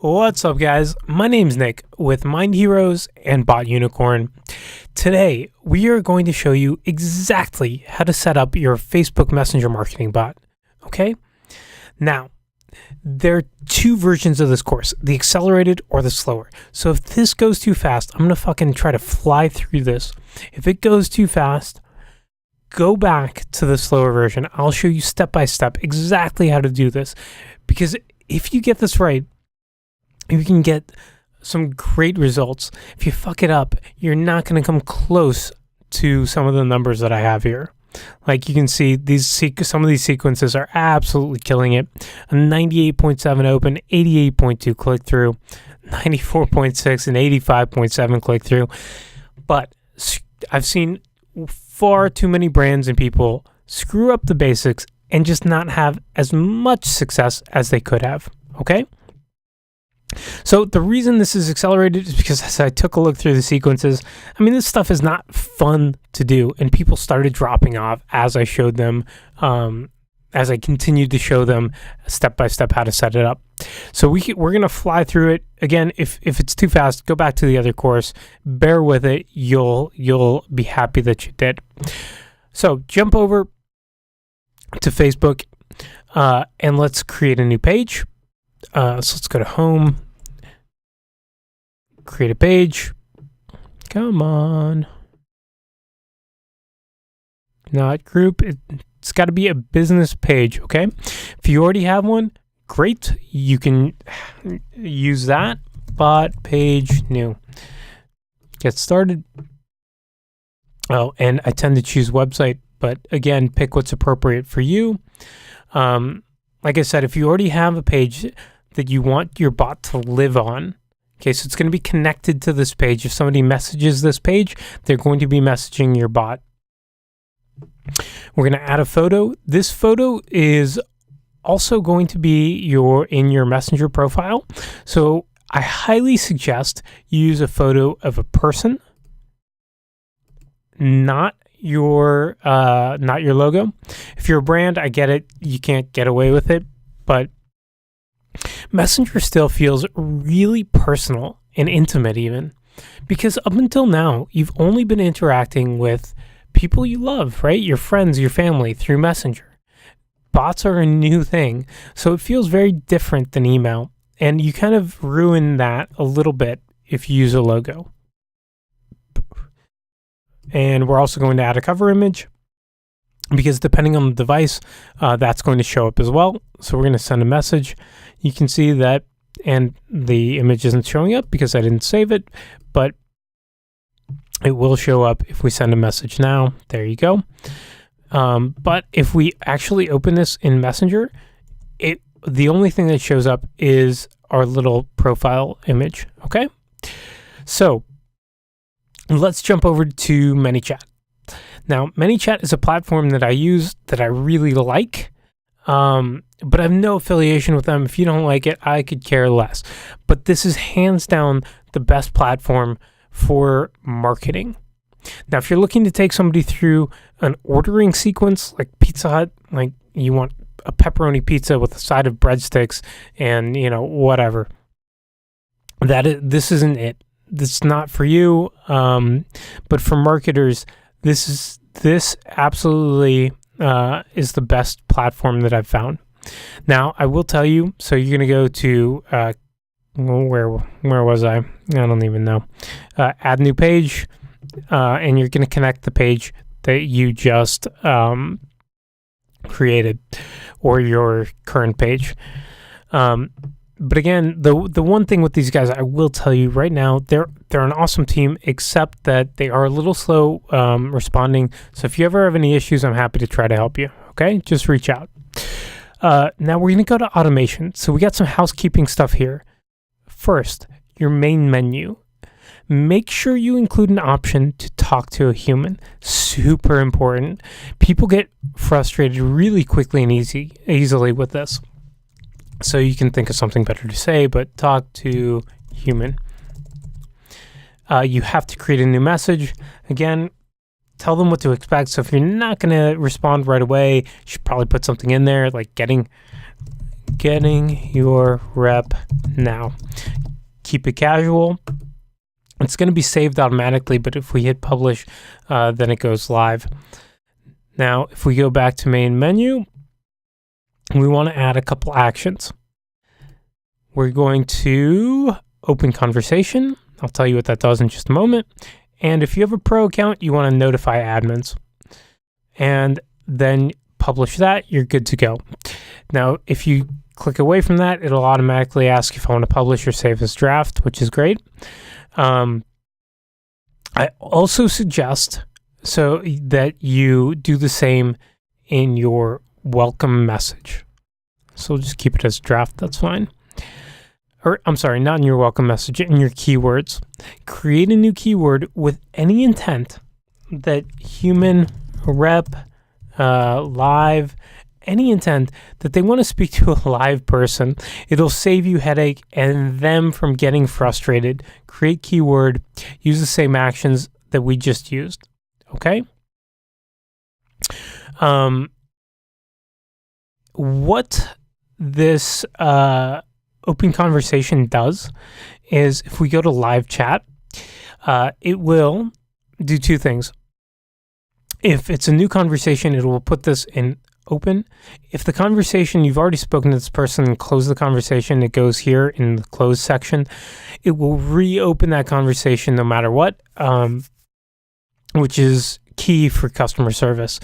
What's up, guys? My name's Nick with Mind Heroes and Bot Unicorn. Today, we are going to show you exactly how to set up your Facebook Messenger marketing bot. Okay? Now, there are two versions of this course, the accelerated or the slower. So if this goes too fast, I'm going to fucking try to fly through this. If it goes too fast, go back to the slower version. I'll show you step by step exactly how to do this. Because if you get this right, you can get some great results. If you fuck it up, you're not going to come close to some of the numbers that I have here. Like you can see, some of these sequences are absolutely killing it. A 98.7 open, 88.2 click through, 94.6 and 85.7 click through. But I've seen far too many brands and people screw up the basics and just not have as much success as they could have. Okay? So the reason this is accelerated is because as I took a look through the sequences, I mean, this stuff is not fun to do, and people started dropping off as I showed them, as I continued to show them step by step how to set it up. So we're going to fly through it. Again, if it's too fast, go back to the other course, bear with it. You'll be happy that you did. So jump over to Facebook, and let's create a new page. So let's go to home, create a page. Come on. Not group. It's got to be a business page, okay? If you already have one, great. You can use that. Bot page new. Get started. Oh, and I tend to choose website, but again, pick what's appropriate for you. Like I said, if you already have a page that you want your bot to live on, okay, so it's going to be connected to this page. If somebody messages this page, they're going to be messaging your bot. We're going to add a photo. This photo is also going to be in your Messenger profile. So I highly suggest you use a photo of a person, not your logo. If you're a brand, I get it. You can't get away with it, but Messenger still feels really personal and intimate even, because up until now, you've only been interacting with people you love, right? Your friends, your family through Messenger. Bots are a new thing, so it feels very different than email, and you kind of ruin that a little bit if you use a logo. And we're also going to add a cover image, because depending on the device, that's going to show up as well. So we're going to send a message. You can see that, and the image isn't showing up because I didn't save it, but it will show up if we send a message now. There you go. But if we actually open this in Messenger, the only thing that shows up is our little profile image. Okay? So let's jump over to ManyChat. Now, ManyChat is a platform that I use that I really like, but I have no affiliation with them. If you don't like it, I could care less. But this is hands down the best platform for marketing. Now, if you're looking to take somebody through an ordering sequence like Pizza Hut, like you want a pepperoni pizza with a side of breadsticks and, whatever, this isn't it. This is not for you. But for marketers, this absolutely is the best platform that I've found. Now, I will tell you, so you're going to go to, where was I? I don't even know. Add new page, and you're going to connect the page that you just created, or your current page. But again, the one thing with these guys, I will tell you right now, they're an awesome team, except that they are a little slow responding. So if you ever have any issues, I'm happy to try to help you. Okay, just reach out. Now we're going to go to automation. So we got some housekeeping stuff here. First, your main menu. Make sure you include an option to talk to a human. Super important. People get frustrated really quickly and easily with this. So you can think of something better to say, but talk to human. You have to create a new message. Again, tell them what to expect. So if you're not going to respond right away, you should probably put something in there like getting getting your rep now. Keep it casual. It's going to be saved automatically, but if we hit publish, then it goes live. Now, if we go back to main menu, we want to add a couple actions. We're going to open conversation. I'll tell you what that does in just a moment. And if you have a pro account, you want to notify admins. And then publish that, you're good to go. Now, if you click away from that, it'll automatically ask if I want to publish or save as draft, which is great. I also suggest so that you do the same in your welcome message. So we'll just keep it as draft, that's fine. Or I'm sorry, not in your welcome message, in your keywords. Create a new keyword with any intent that human, rep, live, any intent that they want to speak to a live person. It'll save you headache and them from getting frustrated. Create keyword, use the same actions that we just used. Okay? What this open conversation does is if we go to live chat, it will do two things. If it's a new conversation, it will put this in open. If the conversation, you've already spoken to this person and close the conversation, it goes here in the close section. It will reopen that conversation no matter what, which is key for customer service.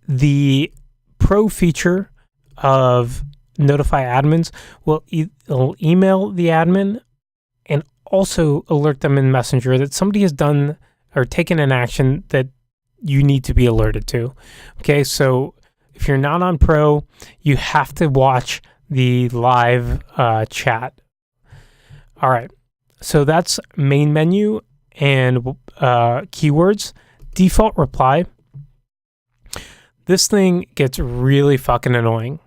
The pro feature of notify admins will it'll email the admin and also alert them in Messenger that somebody has done or taken an action that you need to be alerted to. Okay, so if you're not on Pro, you have to watch the live chat. All right, so that's main menu and keywords. Default reply. This thing gets really fucking annoying.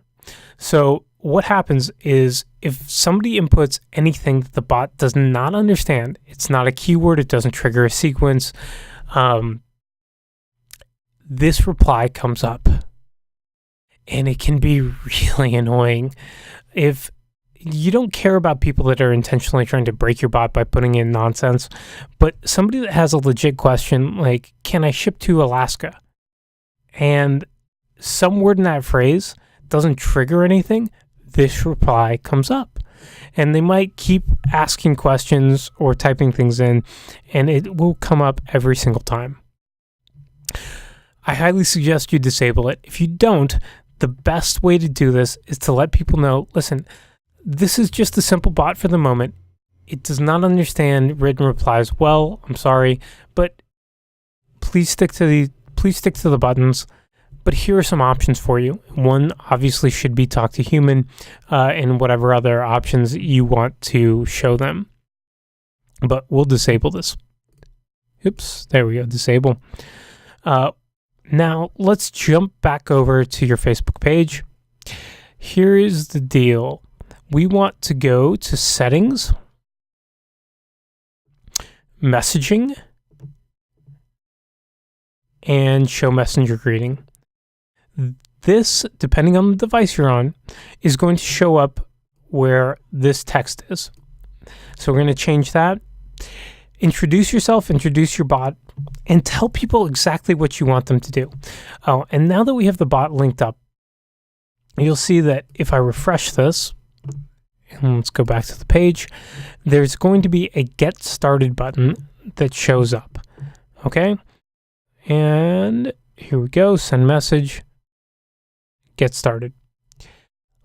So what happens is if somebody inputs anything that the bot does not understand, it's not a keyword, it doesn't trigger a sequence, this reply comes up. And it can be really annoying. If you don't care about people that are intentionally trying to break your bot by putting in nonsense, but somebody that has a legit question like, can I ship to Alaska? And some word in that phrase doesn't trigger anything, this reply comes up. And they might keep asking questions or typing things in, and it will come up every single time. I highly suggest you disable it. If you don't, the best way to do this is to let people know, listen, this is just a simple bot for the moment. It does not understand written replies well. I'm sorry, but please stick to the buttons. But here are some options for you. One obviously should be talk to human, and whatever other options you want to show them. But we'll disable this. Oops, there we go, disable. Now, let's jump back over to your Facebook page. Here is the deal. We want to go to Settings, Messaging, and Show Messenger Greeting. This, depending on the device you're on, is going to show up where this text is. So we're going to change that. Introduce yourself, introduce your bot, and tell people exactly what you want them to do. Oh, and now that we have the bot linked up, you'll see that if I refresh this, and let's go back to the page, there's going to be a Get Started button that shows up. Okay? And here we go, send message, get started.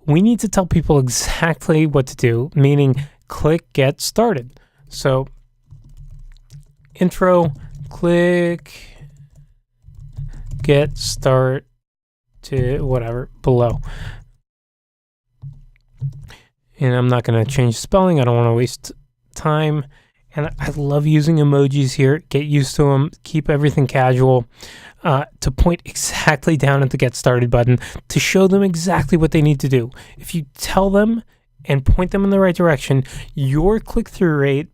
We need to tell people exactly what to do, meaning click Get Started. So intro, click Get Start to whatever below. And I'm not going to change the spelling. I don't want to waste time. And I love using emojis here. Get used to them. Keep everything casual. To point exactly down at the Get Started button to show them exactly what they need to do. If you tell them and point them in the right direction, your click-through rate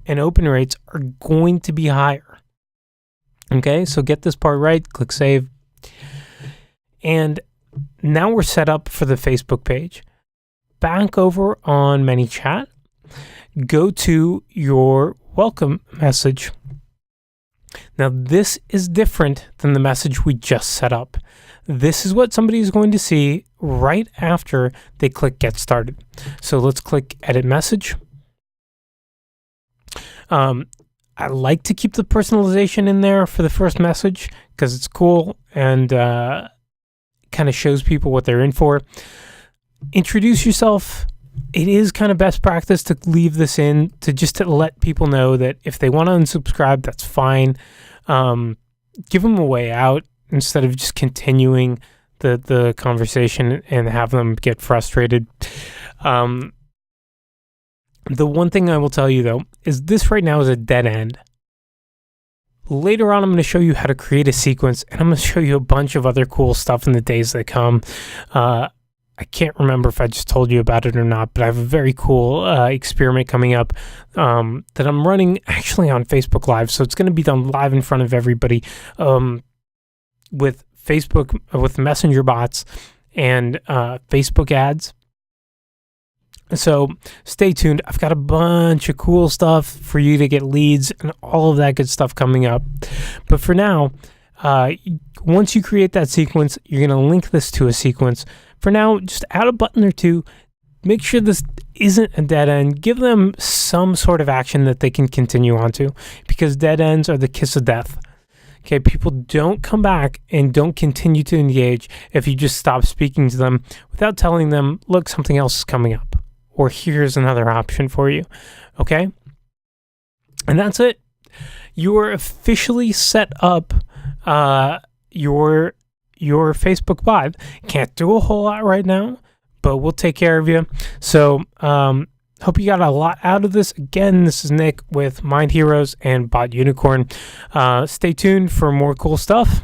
and open rates are going to be higher. Okay, so get this part right, click Save. And now we're set up for the Facebook page. back over on ManyChat, go to your welcome message. Now, this is different than the message we just set up. This is what somebody is going to see right after they click Get Started. So let's click Edit Message. I like to keep the personalization in there for the first message because it's cool and kind of shows people what they're in for. Introduce yourself. It is kind of best practice to leave this in to let people know that if they want to unsubscribe, that's fine. Give them a way out instead of just continuing the conversation and have them get frustrated. The one thing I will tell you, though, is this right now is a dead end. Later on, I'm going to show you how to create a sequence, and I'm going to show you a bunch of other cool stuff in the days that come. I can't remember if I just told you about it or not, but I have a very cool experiment coming up that I'm running actually on Facebook Live. So it's going to be done live in front of everybody with Facebook, with Messenger bots and Facebook ads. So stay tuned. I've got a bunch of cool stuff for you to get leads and all of that good stuff coming up. But for now, once you create that sequence, you're going to link this to a sequence. For now, just add a button or two. Make sure this isn't a dead end. Give them some sort of action that they can continue on to, because dead ends are the kiss of death. Okay, people don't come back and don't continue to engage if you just stop speaking to them without telling them, look, something else is coming up, or here's another option for you. Okay? And that's it. You are officially set up your Facebook bot. Can't do a whole lot right now, but we'll take care of you. So hope you got a lot out of this. Again, this is Nick with Mind Heroes and Bot Unicorn. Stay tuned for more cool stuff.